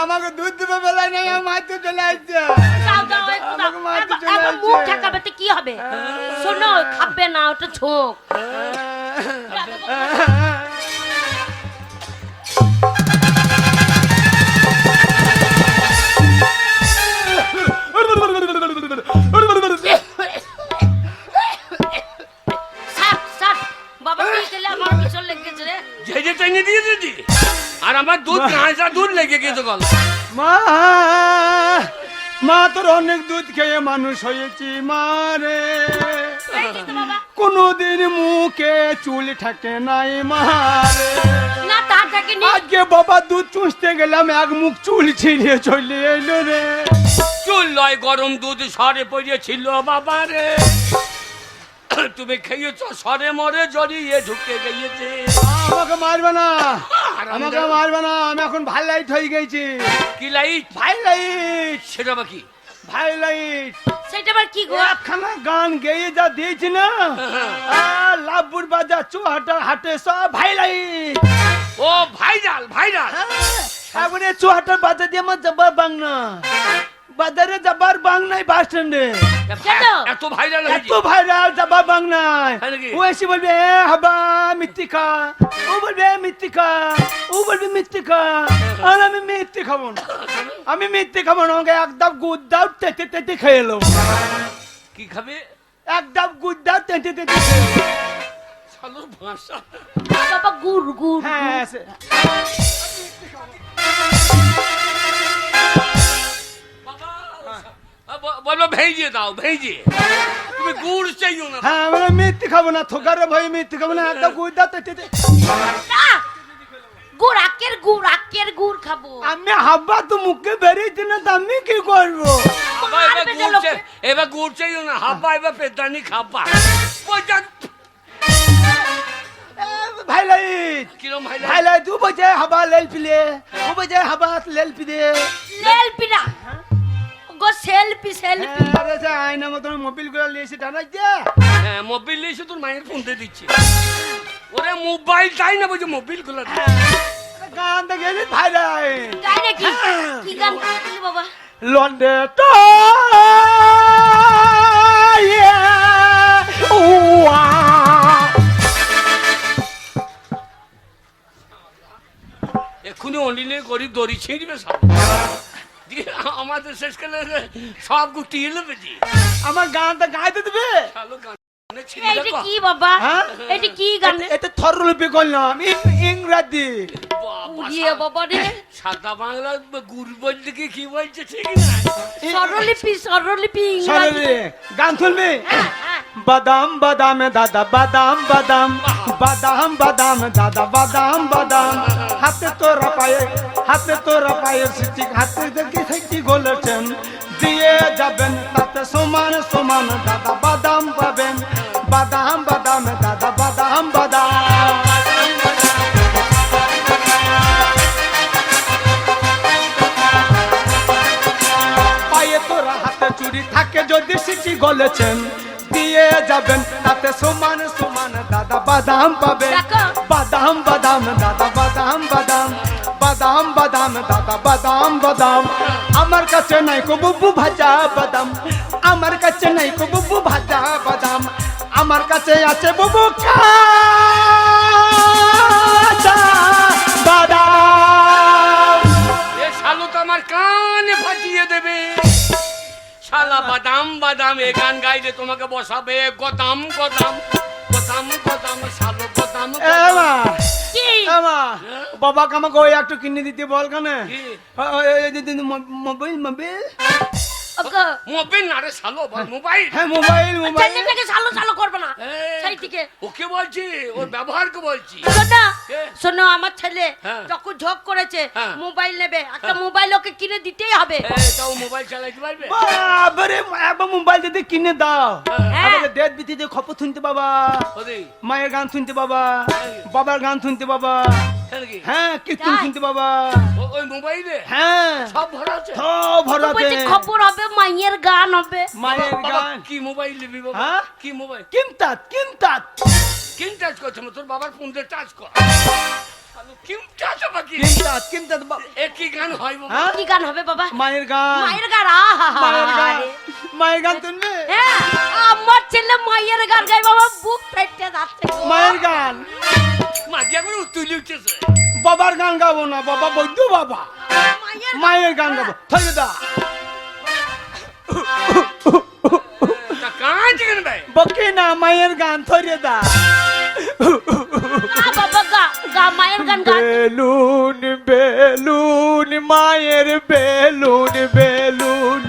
আমাকে দুধ দেবে বেলায় নাই, আমার মাইতে চলে আসছে। দাও দাও একটু দাও। আমাকে মারতে চলে একবার আসছে। মুখ ঠেকাবে তো কি হবে, শোনো খাবে না ওটা ছোক। সাত সাত বাবা কি খেলে আমার ভীষণ লেগেছে রে। যে যে টেনে দিয়ে দিদি আর আমার দুধ কাঁচা দুধ লেগে গেছে গল মা মা তোর অনেক দুধ খেয়ে মানুষ হয়েছি মারে, এই যে তো বাবা কোনদিন মুখে চুল থাকে নাই মারে। না তা থাকেনি। আজকে বাবা দুধ চুষতে গেলাম, এক মুখ চুল ছিঁড়ে চলে এলো রে। চুল লয় গরম দুধ সরে পড়িয়েছিল বাবা রে তুমি খেয়েছ সরে মরে জড়িয়ে ঢুকে গিয়েছে আমাকে মারবে না, আমাকে মারবে না, আমি এখন ভাই লাইট হয়ে গেছি। কি লাইট ভাই লাইট, সেটা বা কি ভাই লাইট সেটা আবার কি গো। একখানা গান গেয়ে যা দিয়েছি না, লাভপুর বাজার চুহাটার হাটে সব ভাই লাইট। ও ভাইরাল ভাইরাল এখন চুহাটার বাজার দিয়ে আমার যাবার বাংলা, বাজারে যাবার বাং নাই, বাস স্ট্যান্ডে কেন? এত ভাইরাল এত হয়েছে ভাইরাল যাবার বাং নাই। তাই নাকি? ও এসে বলবে এ হাবা মিথ্যিকা, ও বলবে মিথ্যিকা, ও বলবে মিথ্যিকা, আর আমি মিথ্যে খাবো না, আমি মিথ্যে খাবো না, আমাকে এক দাব গুদ দাও তেতে তেতে খেয়ে এলো, কি খাবে এক দাব গুদ দাও তেতে তেতে খেয়ে এলো। শালোর ভাষা বাবা গুড় গুড় হ্যাঁ বলো ভেজে দাও ভেজে তুমি গুড় চাইও না হ্যাঁ আমরা মিথ্যে খাবো না, থোকারে ভয় মিথ্যে খাবো না, এক দাব গুদ দাও তেতে তেতে। না গুড় আকের গুড় খাবো। আমি হাব্বা তো মুখে বেরিয়েছি না, তো আমি কি করবো? হাবা এবার গুড় এবার গুড় চাইও না হাবা এবার পেদানি খাবা ওই যান ভাই লাইট, কিরম ভাই ভাই লাইট, তু বজে হাবা লেল পিলে, ও বজে হাবা লেল পিলে। সেলফি না গো, সেলফি সেলফি। আরে সে আয়না মতন মোবিল গুলো লিয়েছে টানাই দে। হ্যাঁ মোবাইল এসে তোর মায়ের ফোন দিয়ে দিচ্ছে ওরে মোবাইল চাই না বলছে মোবাইল গুলো গান তো গেলি ভাই লাইট। তাই নাকি? কি গান গাইছিলি বাবা? লন্ডে তো এক্ষুনি অনিলে গরিব দড়ি ছিঁড়বে সব দিয়ে আমাদের শেষ কালে সব গুটিয়ে নেবে জি আমার গানটা গাইতে দেবে। ভালো গান এইটা কি বাবা? হ্যাঁ? এইটা কি গান? এটা থরলিপি করলাম ইংরাজি। ইয়ে বাবা রে, সাদা বাংলা গুড় বলতে কি বলছে ঠিক না? স্বরলিপি স্বরলিপি ইংরাজি। সরে গান শুনবি? হ্যাঁ, হ্যাঁ। বাদাম বাদাম দাদা বাদাম বাদাম বাদাম বাদাম দাদা বাদাম বাদাম হাতে তোরা পায়ে সিটি হাতে দেখি সিটি গলেছেন দিয়ে যাবেন তাতে সমান সমান দাদা বাদাম পাবেন বাদাম বাদাম দাদা বাদাম বাদাম পায়ে তোরা হাতে চুরি থাকে যদি সিটি গলেছেন দিয়ে যাবেন তাতে সমান সমান দাদা বাদাম পাবে দেখো। বাদাম বাদাম দাদা বাদাম বাদাম বাদাম বাদাম দাদা বাদাম বাদাম আমার কাছে নাই কো বুবু ভাজা বাদাম আমার কাছে নাই কো বুবু ভাজা বাদাম আমার কাছে আছে বুবু কাঁচা বাদাম এ শালু তো আমার কানে ফাটিয়ে দেবে। শালা বাদাম বাদাম এ গান গাইলে তোমাকে বসাবে গদাম গদাম গদাম গদাম শালু গদাম এমা কি? এমা বাবাকে আমাকে ওই একটু কিনে দিতে বল কেন কি? মোবাইল মোবাইল ওগো, মোবাইল না রে শালো মোবাইল। হ্যাঁ মোবাইল মোবাইল ছেলেটাকে সালো সালো করবে না। এই, সেই থেকে ওকে বলছি ওর ব্যবহারকে বলছি। শোনো, কে? শোনো, আমার ছেলে হ্যাঁ। যখন ঝোঁক করেছে হ্যাঁ। মোবাইল নেবে, একটা মোবাইল ওকে কিনে দিতেই হবে। তাও মোবাইল চালাইতে পারবে? বাবারে একবার মোবাইল যদি কিনে দাও হ্যাঁ। আমাকে ডেট দিতে যে খবর শুনতে বাবা ওদি মায়ের গান শুনতে বাবা বাবার গান শুনতে বাবা কেন কি? হ্যাঁ কীর্তন তাই? শুনতে বাবা ওই মোবাইলে হ্যাঁ সব ভরা আছে। সব ভরাতে বলছে খবর হবে, মাইয়ের গান হবে। মায়ের বাবা, গান কি মোবাইল নিবি বাবা? হ্যাঁ? কি মোবাইল? কিমতাত কিমতাত কিন টাচ করছে না, তোর বাবার ফোন দিয়ে টাচ কর। শালো কিন টাচ হবে কি? কিমতাত কিমতাত এ কি গান হয় বাবা? হ্যাঁ কি গান হবে বাবা? মায়ের গান মায়ের গান। আহা, মায়ের গান মায়ের গান শুনবে হ্যাঁ, আমার ছেলে মায়ের গান গাই বাবা, বুক ফেটে যাচ্ছে গো। মায়ের গান মাঝিয়া করে তুলি উঠেছে। বাবার গান গাবো না বাবা বৈদ্য বাবা মায়ের গান গাবো থাকে দা তা কাজ কেন ভাই? বকে না মায়ের গান থরে দা গা বাবা, গা গা, মায়ের গান গা। বেলুন বেলুন মায়ের বেলুন বেলুন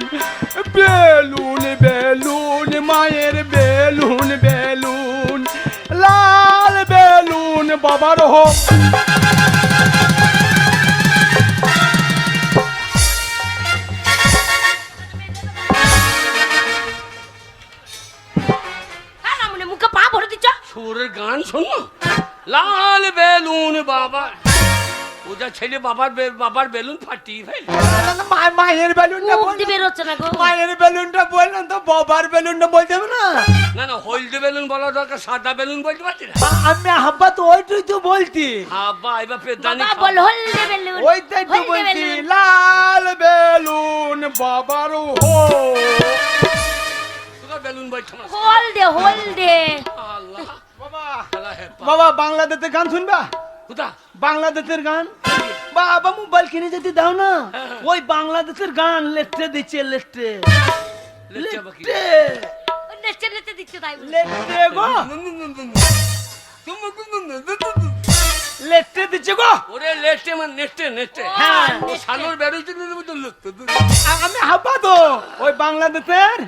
বেলুন বেলুন মায়ের বেলুন বেলুন লাল বেলুন বাবার হোক হ্যাঁ না, মানে মুখে পা ভরে দিচ্ছ। সুরের গান শোনো, লাল বেলুন বাবা। ওটা ছেলে বাবার বেলুন ফাটিয়ে ফেল। মায়ের বেলুনটা মুখ দিয়ে বেরোচ্ছে না গো। মায়ের বেলুনটা বললাম তো বাবার বেলুনটা বলতে হবে না না না, হলদে বেলুন বলা দরকার, সাদা বেলুন বলতে পারছি না। আমি হাব্বা তো ওইটাই তো বলতি হাবা এবার পেদানি বাবা বল হলদে বেলুন, ওইটাই তো হলদে বলতি বেলুন। লাল বেলুন বাবার হো তোর বেলুন বলছে না। হলদে হলদে। আল্লাহ বাবা খেলা হেপা। বাবা বাংলাদেশের গান শুনবা কোথা? বাংলাদেশের গান বাবা মোবাইল কিনে যদি দাও না ওই বাংলাদেশের গান লেটে দিচ্ছে লেটে লেচা বাকি। ওই নেচে নেচে দিচ্ছে তাই বলে। লেটে গো লেটে দিচ্ছে গো ওরে লেটে মানে নেটে নেটে। হ্যাঁ। ও শালোর বেরোইতে লুকতে। আমি হাব্বা তো ওই বাংলাদেশের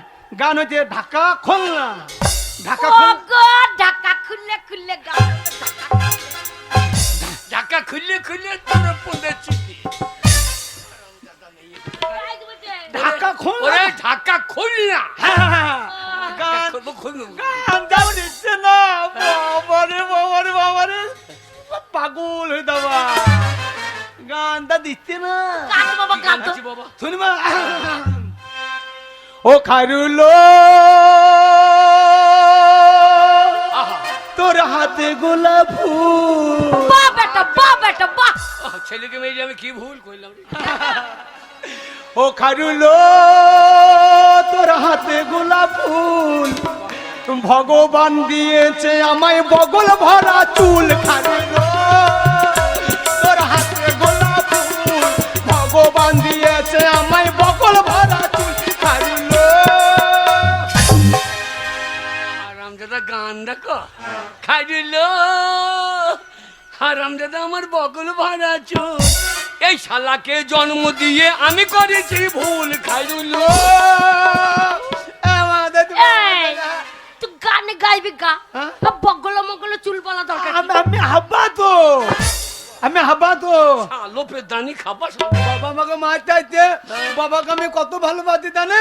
গান হচ্ছে ঢাকা খুলনা ঢাকা খুলনা ওগো, ঢাকা খুললে খুললে গান। ঢাকা খুললে খুললে তোর পন্দে চিঠি। ঢাকা খুলনা ওরে ঢাকা খুলনা। হ্যাঁ, গান খুলবো। গান দাও দিচ্ছে না বাবারে বাবারে বাবারে পাগল হয়ে যাবা গানটা দিচ্ছে না গান বাবা, গান তো। আছি বাবা। শুনবা ও খারুলো আহা, তোর হাতে গোলাপ ফুল বাহ বেটা, বাহ বেটা, বাহ। ছেলেকে মেয়ে আমি কি ভুল করলাম রে? ও খারুলো তোর হাতে গোলাপ ফুল ভগবান দিয়েছে আমায় বগল ভরা চুল খারুলো তোর হাতে গোলাপ ফুল ভগবান দিয়েছে আমায় বগল ভরা চুল খারুলো আর আমজাদা দেখো খাই দিল হারাম দাদা আমার বগল ভাড়া চোর এই শালাকে জন্ম দিয়ে আমি করেছি ভুল খাই দিল এই, তুই গানে গাইবি গা হ্যাঁ? বগল মগল চুল বলা দরকার কি? আমি হাব্বা তো আমি হাব্বা তো লোপের দানি খাবার বাবা আমাকে মারতে বাবাকে আমি কত ভালোবাসি জানে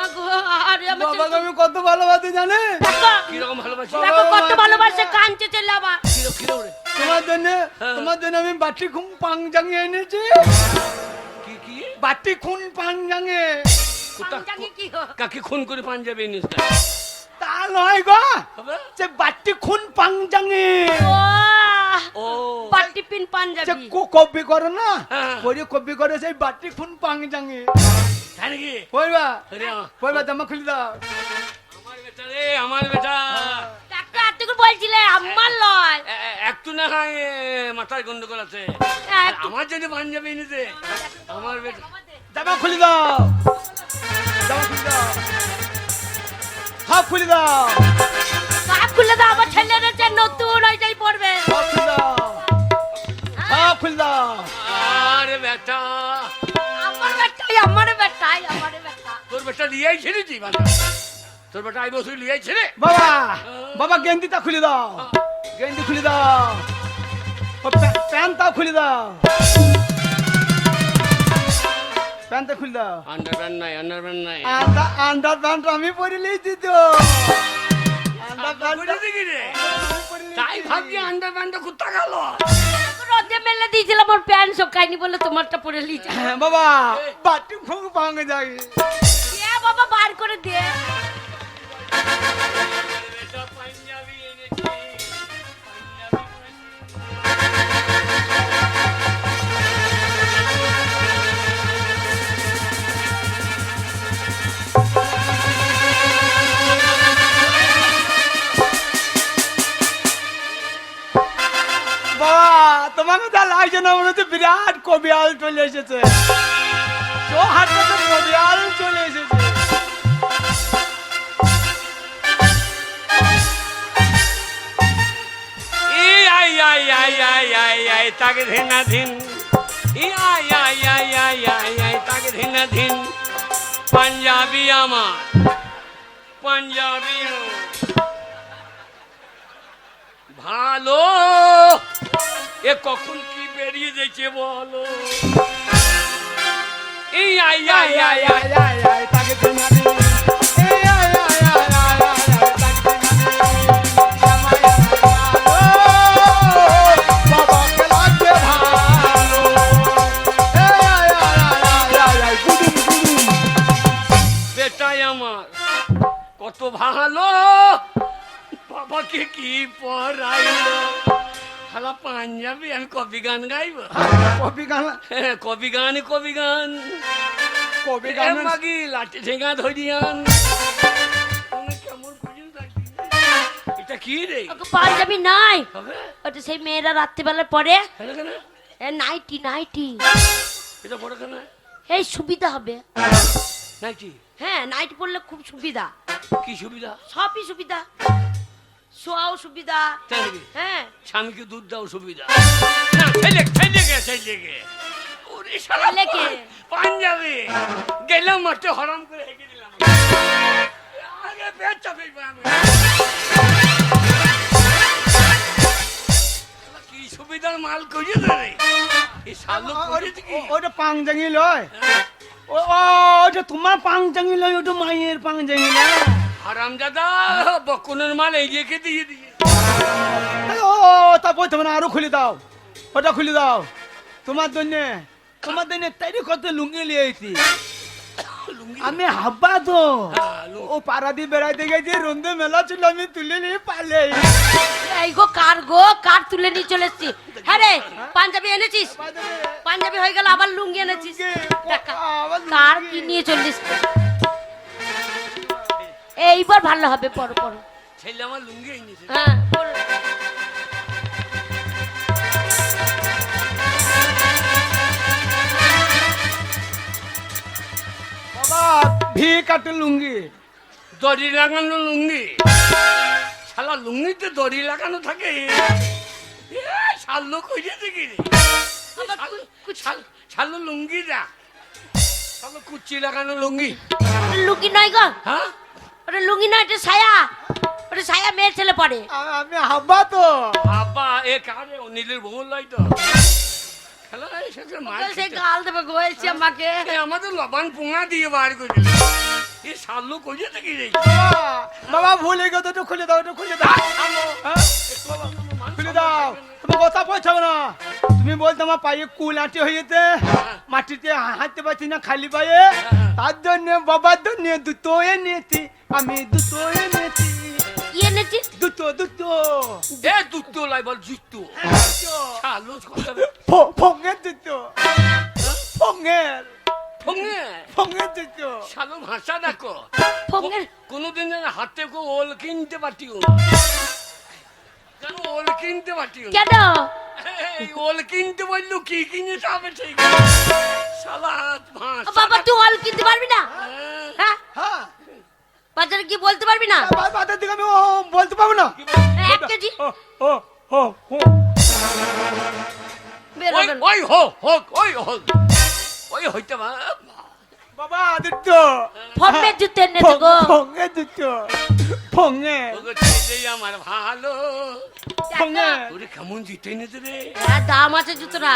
আগো, আরে আমার বাবাকে আমি কত ভালোবাসি জানে দেখো, কিরকম ভালোবাসি দেখো কত ভালোবাসে কাঁদছে চলে আবার কিরম রে তোমার জন্য আমি বাটি খুন পাং জাঙিয়ে এনেছি কি কি বাটি খুন পাং জাঙে জানি কি গো? কাকে খুন করে পাঞ্জাবে নিস তা নয় গো হবে যে বাটি খুন পাং জাঙে ও পাটি পিন যে পাঞ্জাবি কপি করে না হ্যাঁ। ওই কপি করে সেই বাটি খুন পাং জাঙে তাই নাকি কইবা আরে কইবা জামা খুলে দাও আমার বেটা রে আমার বেটা ডাক্তার এতক্ষণ বলছিলে আমার লয় একটু না হয় মাথায় গন্ডগোল আছে একটু- আমার জন্য পাঞ্জাবি এনেছে আমার বেটা জামা খুলে দাও জামা খুলে দাও হাফ খুলে দাও কাপ খুলে দাও আমার ছেলে রয়েছে নতুন ওইটাই পড়বে হাফ খুলে দাও হাফ খুলে দাও আরে বেটা আমার বেটাই তোর বেটা লিয়াই ছেড়েছি বাবা তোর বেটা আই বসে লিয়াই ছেড়ে বাবা বাবা গেঞ্জিটা খুলে দাও গেঞ্জি খুলে দাও ও প্যান্টটাও খুলে দাও প্যান্টটা খুলে দাও আন্ডারপ্যান্ট নাই আন্ডার প্যান্ট আমি পরে লিয়েছি তো আন্ডার প্যান্ট বুঝেছি কি রে তাই ভাবছি আন্ডারপ্যান্টটা কোথা গেল রোদে মেলে দিয়েছিলাম ওর প্যান্ট শোকায়নি বলে তোমারটা পরে লিয়েছে বাবা বাটি ফুং পাঙ্গে যাই বাবা বার করে দে বেটা পাঞ্জাবি এনেছি বাবা তোমাকে যা লাগছে না মনে হচ্ছে বিরাট কবিয়াল চলে এসেছে তো হাতে কবিয়াল চলে এসেছে আই তাকে ধিনা ধিন আই তাকে ধিনা ধিন পাঞ্জাবি আমার পাঞ্জাবি ভালো এ কখন কি বেরিয়ে যাচ্ছে বলো এই আই আই আই আই তাকে দেনা দিন বেটাই আমার কত ভালো বাবাকে কি পড়াইলো হালা পাঞ্জাবি আমি কবি গান গাইব কবি গান হ্যাঁ, কবি গান কবি গান কবি এ গান মাগি লাঠি ঠেঙ্গা ধরিয়ান কেমন খুঁজে থাকি এটা কি রে ওকে পাঞ্জাবি নাই হবে ওটা সেই মেয়েরা রাত্রিবেলা পরে হ্যালো কেন নাইটি নাইটি এটা বড় কেন এই সুবিধা হবে নাকি হ্যাঁ নাইটি পরলে খুব সুবিধা কি সুবিধা সবই সুবিধা শোয়াও সুবিধা তাই নাকি হ্যাঁ স্বামীকে দুধ দাও সুবিধা না ছেলে গে ওরে শালা ছেলেকে? পাঞ্জাবি গেলাম মাঠে হরাম করে হেগে দিলাম আগে পেট চাপে আমি কি সুবিধার মাল করিয়ে দেবে এই শালো করেছে কি ওটা পাং জাঙ্গি লয় ও ওটা তোমার পাং জাঙ্গি লয় ওটা মায়ের পাং জাঙ্গি লয় হারাম দাদা বকুনের মাল এই রেখে দিয়ে দিয়ে ও তারপর তোমার আরো খুলে দাও ওটা খুলে দাও তোমার জন্য তাইরে কত লুঙ্গি লিয়েছি লুঙ্গি আমি হাব্বা তো হ্যাঁ, লুঙ্গি। ও পারাদি বেড়াইতে গেছে রন্ধে মেলা ছিল আমি তুলে নিয়ে পালে এই গো কার তুলে নিয়ে চলে এসছি হ্যাঁ রে পাঞ্জাবি এনেছিস পাঞ্জাবি হয়ে গেল আবার লুঙ্গি এনেছিস দেখা, কার কি নিয়ে চললিস এইবার ভালো হবে পরো পরো ছেলে আমার লুঙ্গি এনেছে হ্যাঁ পরো। বাবা ভি কাটে লুঙ্গি দড়ি লাগানো লুঙ্গি শালা লুঙ্গিতে দড়ি লাগানো থাকে। শাল্লো কইছে কি রে? শাল্লো লুঙ্গি যা, শাল্লো কুচি লাগানো লুঙ্গি। লুঙ্গি নয় গো, হ্যাঁ ওটা লুঙ্গি নয়, এটা ছায়া। ওটা ছায়া মেয়ের ছেলে পরে। আমি হাব্বা তো। আব্বা এ কারে অনিলের বউ লাই তো। খেলা এসেছে মার সে গাল দেবে গোয়েছে আমাকে। আমাদের লবণ পুঙা দিয়ে বার করে দিল। এ শাল্লো কইছে কি রে? বাবা ভুলে গেছো, একটু খুলে দাও, একটু খুলে দাও। হ্যাঁ? খুলে দাও, তোমার কথা পৌঁছাবে না। তুমি বলতো আমার পায়ে কুল আঁটি হয়েছে, মাটিতে হাঁটতে পারছি না খালি পায়ে, তার জন্য বাবার জন্য দুটো এনেছি, আমি দুটো এনেছি। ইয়ে নেছি দুটো দুটো এ দুটো লাই বল জুতো। শাল্লো ফোঙের দুটো, ফোঙের ফোঙে ফোঙের দুটো। শালো ভাষা দেখো। ফোঙের কোনোদিন যেন হাতে কো ওল কিনতে পারতিও, কেন ওল কিনতে পারতিও? কেন? এই ওল কিনতে বললো কি কিনে যাবে ঠিক শালা ভাষা। বাবা তুই অল কিনতে পারবি না? হ্যাঁ, হ্যাঁ, বাজারে কি বলতে পারবি না? বাদের দিকে আমি বলতে পারবো না। 1 কেজি ও ও ও ও বেরোবেন। ওই হোক হোক ওই হোক ওই হইতে পারে। বাবা দুটো ফর্মের জুতো এনেছে গো। ফোঙের দুটো, ফোঙের ওগো ছেলে আমার ভালো। ফোঙের। ওরে কেমন জিতে নিতে রে? হ্যাঁ, দাম আছে জুতোটা।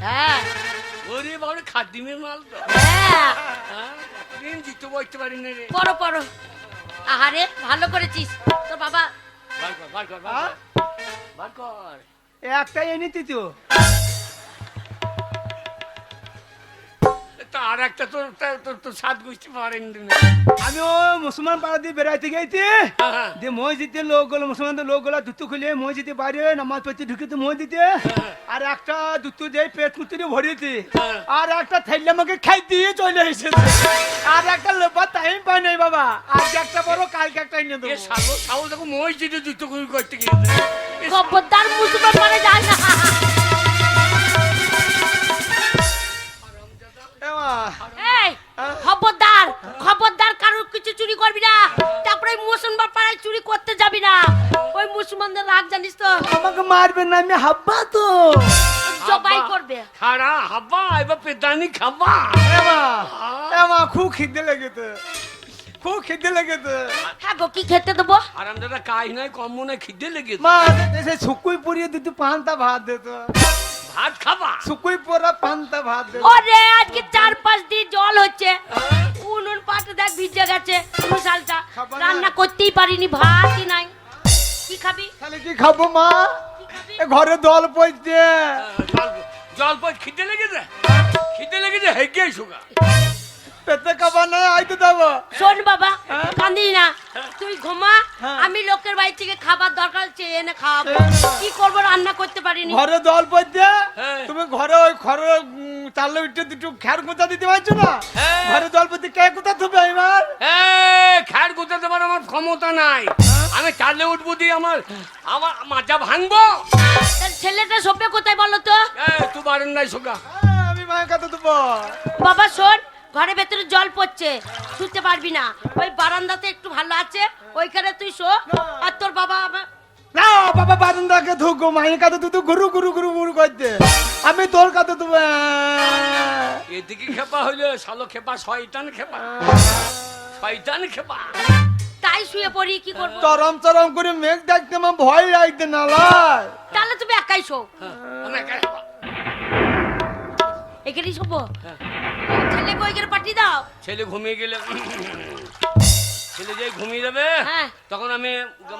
হ্যাঁ ওরে বাবা খাদিমের মাল তো। হ্যাঁ, হ্যাঁ, দিন জিতে বইতে পারি না রে। পড়ো পড়ো। আহারে ভালো করেছিস তোর বাবা। বার কর বার কর হ্যাঁ? বার কর। একটাই এনেছি তো। তা আর একটা তোর তোর তোর সাত গোষ্ঠী পারেন না। আমি ও মুসলমান পাড়া দিয়ে বেড়াইতে গেছি, হ্যাঁ। যে মসজিদে লোকগুলো, মুসলমানদের লোকগুলো দুটো খুলে মসজিদে বাইরে নামাজ পড়তে ঢুকেছে মসজিদে, আর একটা দুটো যে পেট কুতুরে ভরেছে, হ্যাঁ। আর একটা থাইলে আমাকে খাই দিয়ে চলে এসেছে, আর একটা লোপা টাইম পাই নাই বাবা, আজকে একটা বড় কালকে একটা এনে এ দেবো। সালো সালো দেখো মসজিদে জুতো করে করতে গিয়েছে। খবরদার মুসলমান মানে যায় না। এমা, এই খবরদার, খবরদার কারোর কিছু চুরি করবি না। তারপরে মুসলমান পাড়ায় চুরি করতে যাবি না। ওই মুসলমানদের রাগ জানিস তো, আমাকে মারবেন না, আমি হাব্বা তো। জবাই করবে। খাড়া হাবা এবার পেদানি খাবা। এমা, এমা খুব খিদে লেগেছে, খুব খিদে লেগেছে। হ্যাঁ গো, কি খেতে দেবো? আরাম দাদা কাজ নাই কম মনে খিদে লেগেছে। মা এসে শুকুই পুড়িয়ে দিতে পান্তা ভাত দিত, ভাত খাবা। শুকুই পোড়া পান্তা ভাত দিত। ওরে আজকে 4-5 দিন জল হচ্ছে, উনুন পাটে দেখ ভিজে গেছে মশালটা, খাবো না। রান্না করতেই পারিনি, ভাতই নাই। কি খাবি? তাহলে কি খাবো মা? কি খাবি? এ ঘরে দল পড়ছে। জল পর খিদে লেগেছে, খিদে লেগেছে হেগে সুগা। পেতে খাবার নাই আইতে দেবো। শোন বাবা, হ্যাঁ? কান্দিস না, তুই ঘুমা। হ্যাঁ। আমি লোকের বাড়ি থেকে খাবার দরকার চেয়ে এনে খাওয়াবো। চেয়ে এনে। কি করবো, রান্না করতে পারিনি। ঘরে দল পড়ছে, হ্যাঁ। তুমি ঘরে ওই ঘরে চাললে উঠে দুটো খ্যার কোথা দিতে পারছো না? হ্যাঁ। ঘরে দল পড়তে কে কোথা থবে এবার? খ্যার গুতে দেবার আমার ক্ষমতা নাই। আমি চালে উঠবো দিয়ে আমার আমার মাজা ভাঙবো। তার ছেলেটা সভ্য কোথায় বলো তো? তুই বারেন নাই সুগা। আমি মায়ের কাছে দেবো। বাবা শোন, ঘরের ভেতরে জল পড়ছে, শুতে পারবি না। ওই বারান্দাতে একটু ভালো আছে, ওইখানে তুই শো। আর তোর বাবা না বাবা বারান্দাকে ধুকো, মায়ের কাছে তুই তো গুরু গুরু গুরু গুরু করতে, আমি তোর কাছে দেবো। এদিকে খেপা হইলে শালো খেপা, শয়তান খেপা, শয়তান খেপা। তাই শুয়ে পড়ি, কি করবো? চরম চরম করে মেঘ দেখতে আমার ভয় লাগতে না লাই। তাহলে তুমি একাই শো, আমি একা খেপা। এখানেই শোবো। ছেলেকে ওইখানে পাঠিয়ে দাও। ছেলে ঘুমিয়ে গেলে, ছেলে যাই ঘুমিয়ে যাবে, হ্যাঁ। তখন আমি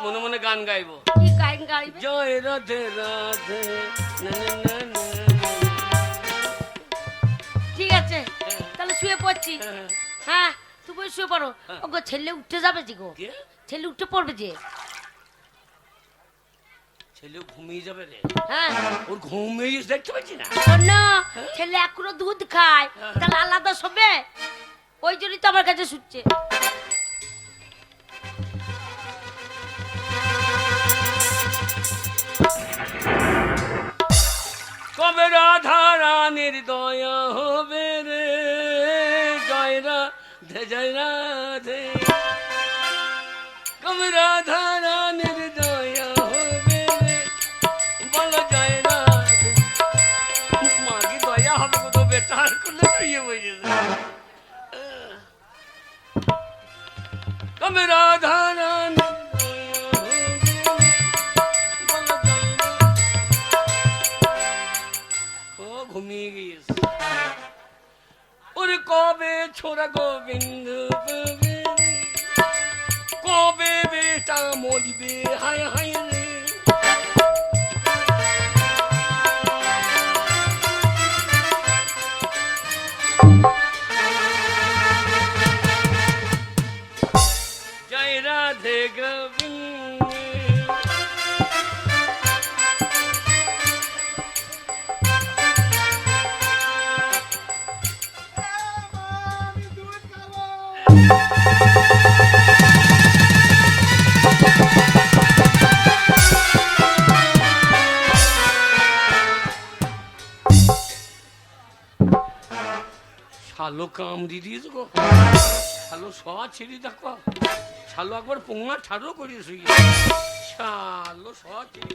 মনে মনে গান গাইবো। কি গান গাইবে? জয় রাধে রাধে না না না না। ঠিক আছে, তাহলে শুয়ে পড়ছি। হ্যাঁ, তুমি শুয়ে পড়ো। ওগো ছেলে উঠে যাবে যে গো, কে? ছেলে উঠে পড়বে যে। ছেলে ঘুমিয়ে যাবে রে। হ্যাঁ ওর ঘুমিয়ে দেখতে পাচ্ছি না। শোন, ছেলে এখনো দুধ খায়, তাহলে আলাদা শোবে, ওই জন্যই তো আমার কাছে শুচ্ছে। কবে রাধা রানীর দয়া হবে রে, জয় রাধে জয় রাধে। কবে রাধা রানীর শুয়ে বসেছে তবে রাধা রানী ও ঘুমিয়ে গিয়েছে ওরে কবে ছোড়া গোবিন্দ কবে বেটা মরিবে হায় হায় রে জয় রাধে গোবিন্দ শালো কামড়ি দিয়েছ গো শালো সবা ছেড়ে দেখো শালো একবার পোঙা ঠাড়ো করিস শালো সবা ছেড়ে